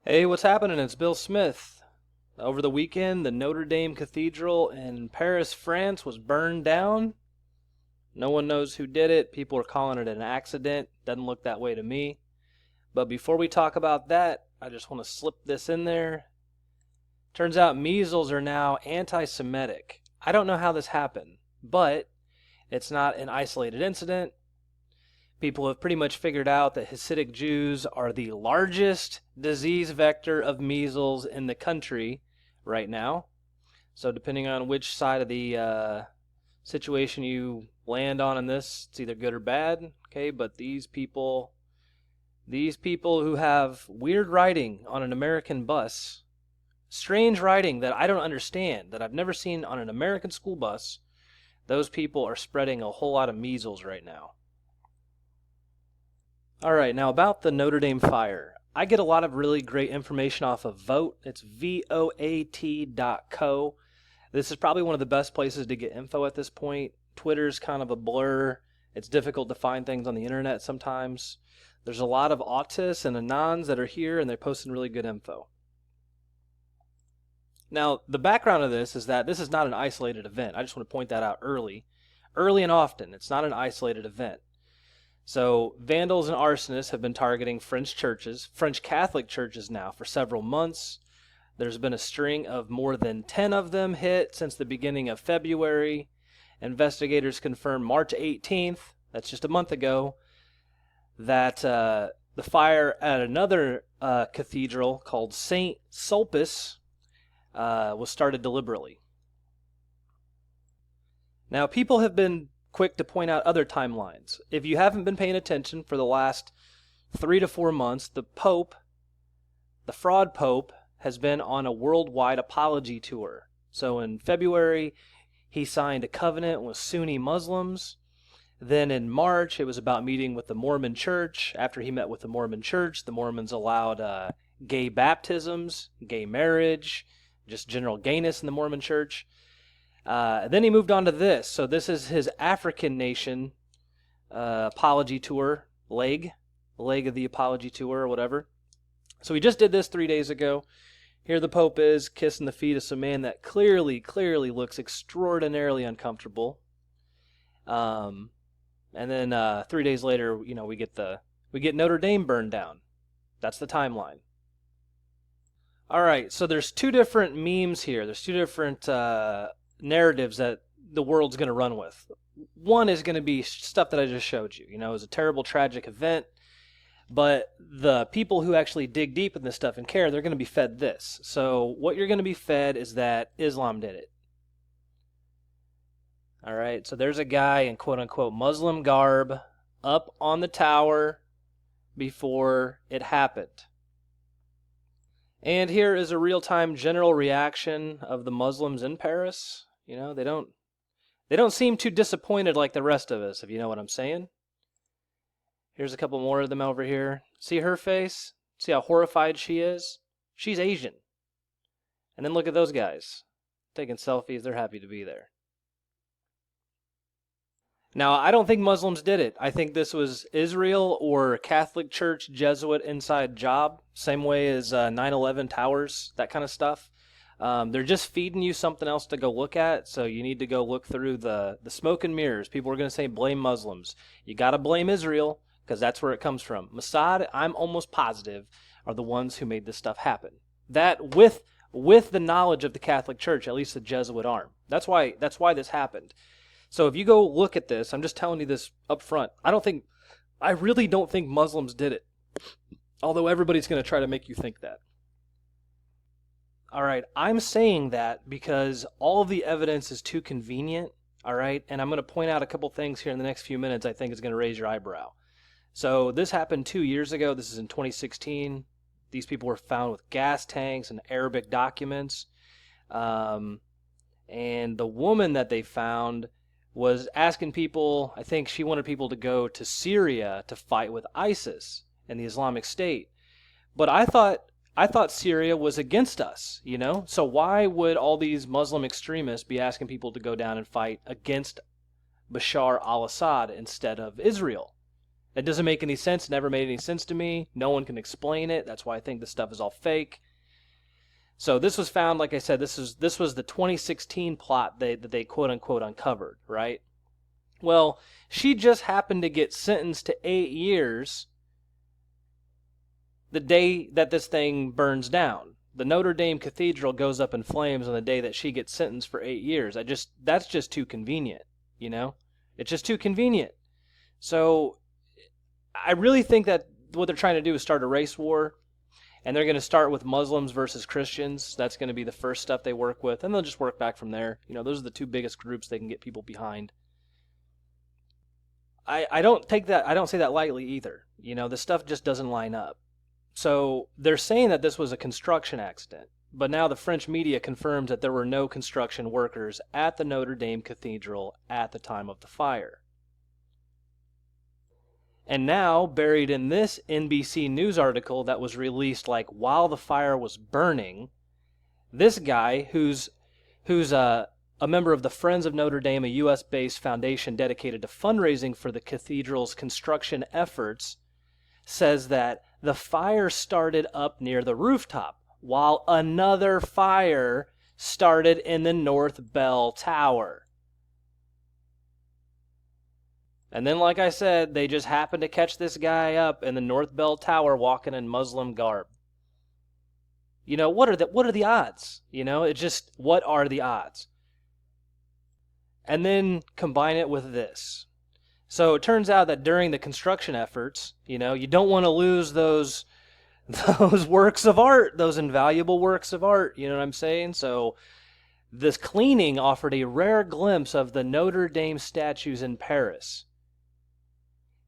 Hey, what's happening? It's Bill Smith. Over the weekend, the Notre Dame Cathedral in Paris, France was burned down. No one knows who did it. People are calling it an accident. Doesn't look that way to me. But before we talk about that, I just want to slip this in there. Turns out measles are now anti-Semitic. I don't know how this happened, but it's not an isolated incident. People have pretty much figured out that Hasidic Jews are the largest disease vector of measles in the country right now. So depending on which side of the situation you land on in this, it's either good or bad. Okay, but these people who have weird writing on an American bus, strange writing that I don't understand, that I've never seen on an American school bus, those people are spreading a whole lot of measles right now. All right, now about the Notre Dame fire. I get a lot of really great information off of Vote. It's voat.co. This is probably one of the best places to get info at this point. Twitter's kind of a blur. It's difficult to find things on the internet sometimes. There's a lot of autists and anons that are here, and they're posting really good info. Now, the background of this is that this is not an isolated event. I just want to point that out early and often. It's not an isolated event. So Vandals and Arsonists have been targeting French churches, French Catholic churches now for several months. There's been a string of more than 10 of them hit since the beginning of February. Investigators confirmed March 18th, that's just a month ago, that the fire at another cathedral called St. Sulpice was started deliberately. Now, people have been quick to point out other timelines. If you haven't been paying attention for the last 3 to 4 months, the Pope, the fraud Pope, has been on a worldwide apology tour. So in February, he signed a covenant with Sunni Muslims. Then in March, it was about meeting with the Mormon Church. After he met with the Mormon Church, the Mormons allowed gay baptisms, gay marriage, just general gayness in the Mormon Church. Then he moved on to this. So this is his African nation apology tour leg of the apology tour or whatever. So he just did this 3 days ago. Here the Pope is kissing the feet of some man that clearly looks extraordinarily uncomfortable. And then 3 days later, we get Notre Dame burned down. That's the timeline. All right, so there's two different memes here. There's two different narratives that the world's going to run with. One is going to be stuff that I just showed you. It was a terrible, tragic event, but the people who actually dig deep in this stuff and care, they're going to be fed this. So what you're going to be fed is that Islam did it. All right, so there's a guy in quote-unquote Muslim garb up on the tower before it happened. And here is a real-time general reaction of the Muslims in Paris. They don't seem too disappointed like the rest of us, if you know what I'm saying. Here's a couple more of them over here. See her face? See how horrified she is? She's Asian. And then look at those guys taking selfies. They're happy to be there. Now, I don't think Muslims did it. I think this was Israel or Catholic Church Jesuit inside job, same way as 9/11 towers, that kind of stuff. They're just feeding you something else to go look at, so you need to go look through the smoke and mirrors. People are going to say blame Muslims. You got to blame Israel because that's where it comes from. Mossad, I'm almost positive, are the ones who made this stuff happen. That with the knowledge of the Catholic Church, at least the Jesuit arm. That's why this happened. So if you go look at this, I'm just telling you this up front. I really don't think Muslims did it. Although everybody's going to try to make you think that. All right, I'm saying that because all of the evidence is too convenient, all right? And I'm going to point out a couple things here in the next few minutes I think is going to raise your eyebrow. So this happened 2 years ago. This is in 2016. These people were found with gas tanks and Arabic documents. And the woman that they found was asking people, I think she wanted people to go to Syria to fight with ISIS and the Islamic State. But I thought Syria was against us, So why would all these Muslim extremists be asking people to go down and fight against Bashar al-Assad instead of Israel? It doesn't make any sense. It never made any sense to me. No one can explain it. That's why I think this stuff is all fake. So this was found, like I said, this was the 2016 plot that they quote-unquote uncovered, right? Well, she just happened to get sentenced to 8 years the day that this thing burns down. The Notre Dame Cathedral goes up in flames on the day that she gets sentenced for 8 years. That's just too convenient, you know? It's just too convenient. So I really think that what they're trying to do is start a race war, and they're going to start with Muslims versus Christians. That's going to be the first stuff they work with, and they'll just work back from there. You know, those are the two biggest groups they can get people behind. I don't say that lightly either. You know, the stuff just doesn't line up. So they're saying that this was a construction accident, but now the French media confirms that there were no construction workers at the Notre Dame Cathedral at the time of the fire. And now, buried in this NBC News article that was released like while the fire was burning, this guy who's a member of the Friends of Notre Dame, a U.S.-based foundation dedicated to fundraising for the cathedral's construction efforts, says that the fire started up near the rooftop, while another fire started in the North Bell Tower. And then, like I said, they just happened to catch this guy up in the North Bell Tower walking in Muslim garb. You know, what are the odds? You know, it's just, what are the odds? And then combine it with this. So it turns out that during the construction efforts, you know, you don't want to lose those works of art, those invaluable works of art, you know what I'm saying? So this cleaning offered a rare glimpse of the Notre Dame statues in Paris.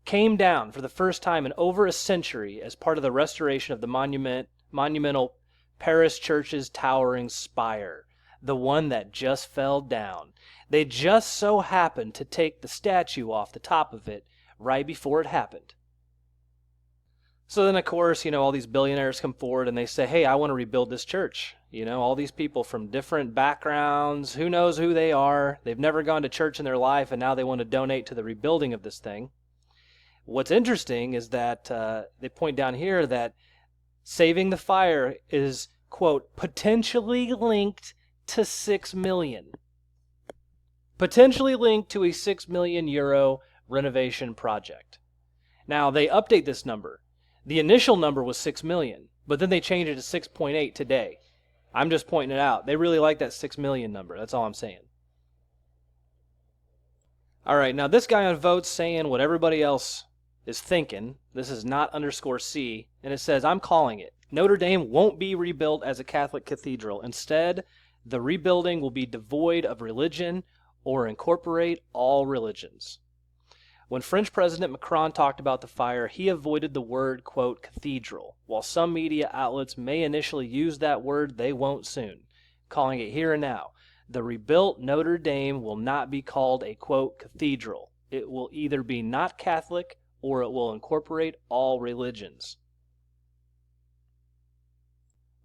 Came down for the first time in over a century as part of the restoration of the monumental Paris church's towering spire, the one that just fell down. They just so happened to take the statue off the top of it right before it happened. So then, of course, you know, all these billionaires come forward and they say, hey, I want to rebuild this church. You know, all these people from different backgrounds, who knows who they are. They've never gone to church in their life, and now they want to donate to the rebuilding of this thing. What's interesting is that they point down here that saving the fire is, quote, potentially linked to 6 million. Potentially linked to a 6 million euro renovation project. Now, they update this number. The initial number was 6 million, but then they changed it to 6.8 today. I'm just pointing it out. They really like that 6 million number. That's all I'm saying. All right, now this guy on Vote's saying what everybody else is thinking. This is not _C, and it says, I'm calling it. Notre Dame won't be rebuilt as a Catholic cathedral. Instead, the rebuilding will be devoid of religion or incorporate all religions. When French President Macron talked about the fire, he avoided the word, quote, cathedral. While some media outlets may initially use that word, they won't soon, calling it here and now. The rebuilt Notre Dame will not be called a, quote, cathedral. It will either be not Catholic or it will incorporate all religions.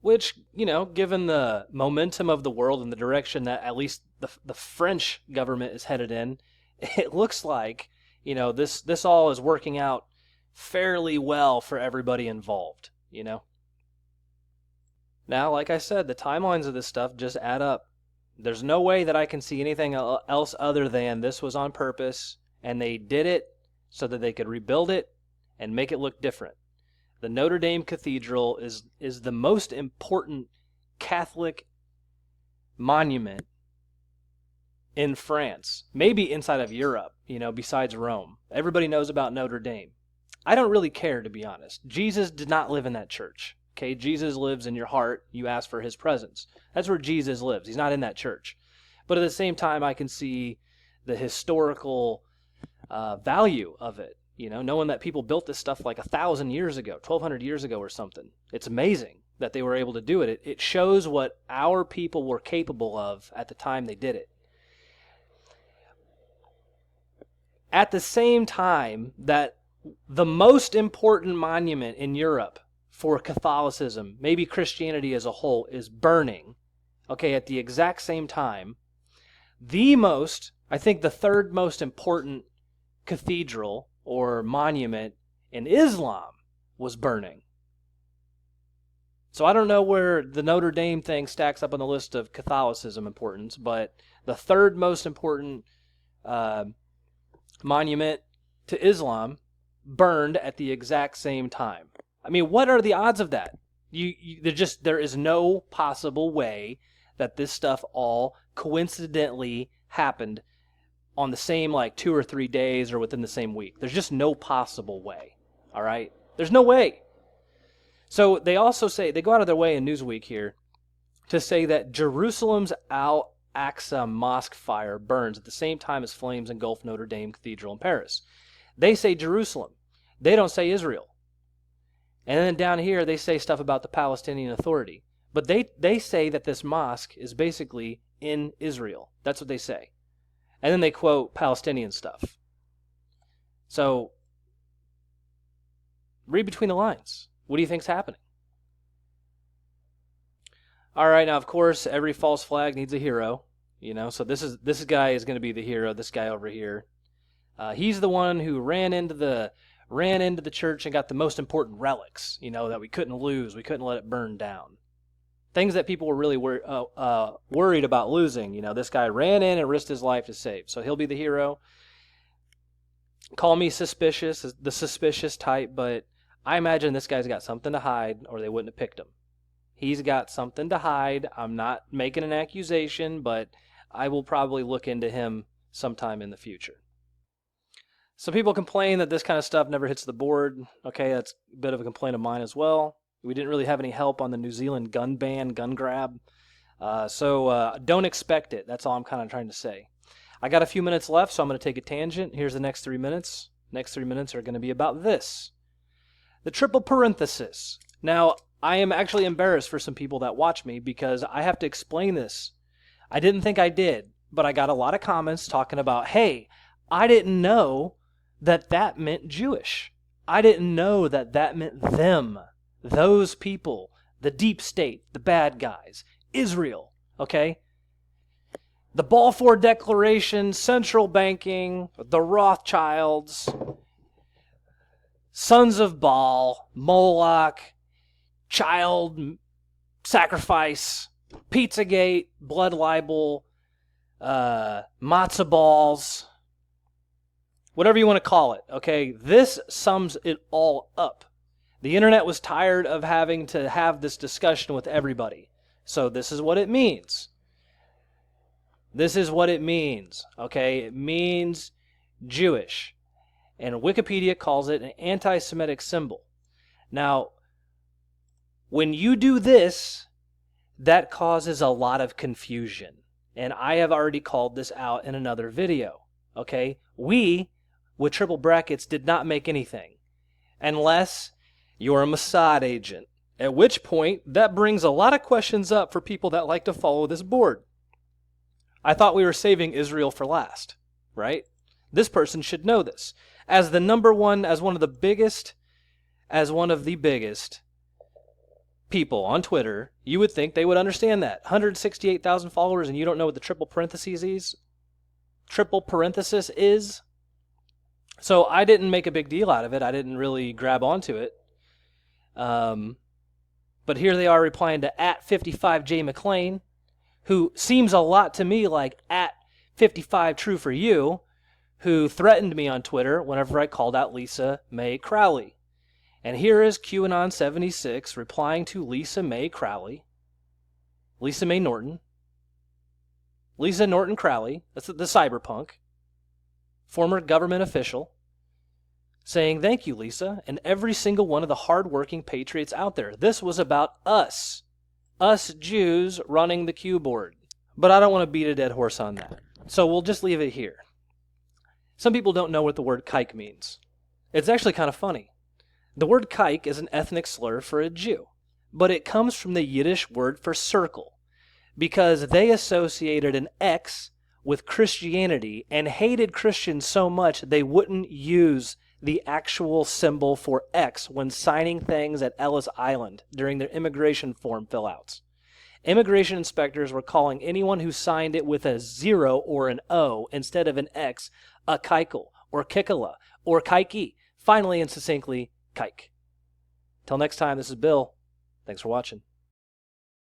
Which, you know, given the momentum of the world and the direction that at least the French government is headed in, it looks like, you know, this all is working out fairly well for everybody involved, you know. Now, like I said, the timelines of this stuff just add up. There's no way that I can see anything else other than this was on purpose, and they did it so that they could rebuild it and make it look different. The Notre Dame Cathedral is the most important Catholic monument in France, maybe inside of Europe, you know, besides Rome. Everybody knows about Notre Dame. I don't really care, to be honest. Jesus did not live in that church. Okay, Jesus lives in your heart. You ask for his presence. That's where Jesus lives. He's not in that church. But at the same time, I can see the historical value of it. You know, knowing that people built this stuff like 1,000 years ago, 1,200 years ago or something. It's amazing that they were able to do it. It shows what our people were capable of at the time they did it. At the same time that the most important monument in Europe for Catholicism, maybe Christianity as a whole, is burning, okay, at the exact same time, I think the third most important cathedral or monument in Islam was burning. So I don't know where the Notre Dame thing stacks up on the list of Catholicism importance, but the third most important monument to Islam burned at the exact same time. I mean, what are the odds of that? There is no possible way that this stuff all coincidentally happened on the same 2 or 3 days or within the same week. There's just no possible way. All right? There's no way. So they also say, they go out of their way in Newsweek here to say that Jerusalem's Al-Aqsa mosque fire burns at the same time as flames engulf Notre Dame Cathedral in Paris. They say Jerusalem. They don't say Israel. And then down here they say stuff about the Palestinian Authority. But they say that this mosque is basically in Israel. That's what they say. And then they quote Palestinian stuff. So, read between the lines. What do you think's happening? All right, now of course every false flag needs a hero, So this guy is going to be the hero. This guy over here, he's the one who ran into the church and got the most important relics, that we couldn't lose. We couldn't let it burn down. Things that people were really worried about losing. This guy ran in and risked his life to save. So he'll be the hero. Call me suspicious, the suspicious type, but I imagine this guy's got something to hide or they wouldn't have picked him. He's got something to hide. I'm not making an accusation, but I will probably look into him sometime in the future. Some people complain that this kind of stuff never hits the board. Okay, that's a bit of a complaint of mine as well. We didn't really have any help on the New Zealand gun ban, gun grab. So don't expect it. That's all I'm kind of trying to say. I got a few minutes left, so I'm going to take a tangent. Here's the next 3 minutes. Next 3 minutes are going to be about this. The triple parenthesis. Now, I am actually embarrassed for some people that watch me because I have to explain this. I didn't think I did, but I got a lot of comments talking about, hey, I didn't know that meant Jewish. I didn't know that meant them. Those people, the deep state, the bad guys, Israel, okay? The Balfour Declaration, central banking, the Rothschilds, sons of Baal, Moloch, child sacrifice, Pizzagate, blood libel, matzo balls, whatever you want to call it, okay? This sums it all up. The internet was tired of having to have this discussion with everybody. So this is what it means. This is what it means, okay? It means Jewish. And Wikipedia calls it an anti-Semitic symbol. Now, when you do this, that causes a lot of confusion. And I have already called this out in another video, okay? We, with triple brackets, did not make anything. Unless you're a Mossad agent. At which point, that brings a lot of questions up for people that like to follow this board. I thought we were saving Israel for last, right? This person should know this. As the number one, as one of the biggest people on Twitter, you would think they would understand that. 168,000 followers and you don't know what the triple parenthesis is? So I didn't make a big deal out of it. I didn't really grab onto it. But here they are replying to @55JMcLean, who seems a lot to me like @55TrueForYou, who threatened me on Twitter whenever I called out Lisa Mae Crowley. And here is QAnon 76 replying to Lisa Mae Crowley, Lisa Mae Norton, Lisa Norton Crowley, that's the cyberpunk, former government official, saying, thank you, Lisa, and every single one of the hardworking patriots out there. This was about us Jews running the Q board. But I don't want to beat a dead horse on that. So we'll just leave it here. Some people don't know what the word kike means. It's actually kind of funny. The word kike is an ethnic slur for a Jew, but it comes from the Yiddish word for circle, because they associated an X with Christianity and hated Christians so much they wouldn't use the actual symbol for X when signing things at Ellis Island during their immigration form fill-outs. Immigration inspectors were calling anyone who signed it with a 0 or an O instead of an X a keikel or kikala or kike. Finally and succinctly, kike. Till next time, this is Bill. Thanks for watching.